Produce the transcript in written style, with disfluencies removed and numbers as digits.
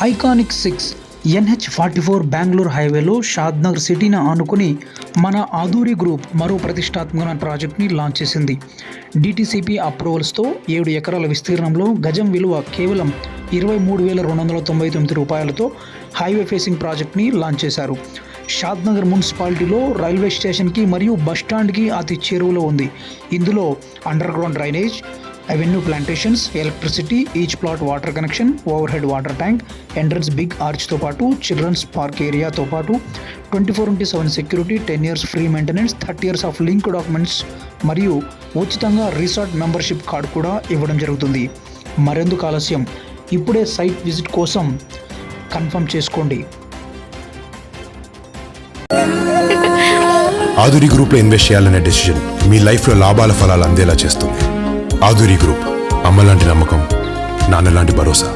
Iconic 6 NH44 Bengaluru హైవేలో షాద్నగర్ సిటీని ఆనుకుని మన ఆధురి గ్రూప్ మరో ప్రతిష్టాత్మక ప్రాజెక్ట్ని లాంచ్ చేసింది. DTCP అప్రూవల్స్తో 7 ఎకరాల విస్తీర్ణంలో గజం విలువ కేవలం 23,299 రూపాయలతో హైవే ఫేసింగ్ ప్రాజెక్ట్ని లాంచ్ చేశారు. షాద్నగర్ మున్సిపాలిటీలో రైల్వే స్టేషన్కి మరియు బస్టాండ్కి అతి చేరువలో ఉంది. ఇందులో underground drainage, avenue plantations, electricity, each plot water connection, overhead water tank, entrance big ఆర్చ్తో పాటు చిల్డ్రన్స్ పార్క్ ఏరియాతో పాటు 24/7 security, 10 years free maintenance, 30 years of link documents మరియు ఉచితంగా రిసార్ట్ మెంబర్షిప్ కార్డు కూడా ఇవ్వడం జరుగుతుంది. మరెందుకు ఆలస్యం, ఇప్పుడే సైట్ విజిట్ కోసం కన్ఫర్మ్ చేసుకోండి. ఆధురి గ్రూప్లో ఇన్వెస్ట్ చేయాలనే డెసిషన్ మీ లైఫ్లో లాభాల ఫలాలు అందేలా చేస్తుంది. ఆధురి గ్రూప్, అమ్మ లాంటి నమ్మకం, నాన్న లాంటి భరోసా.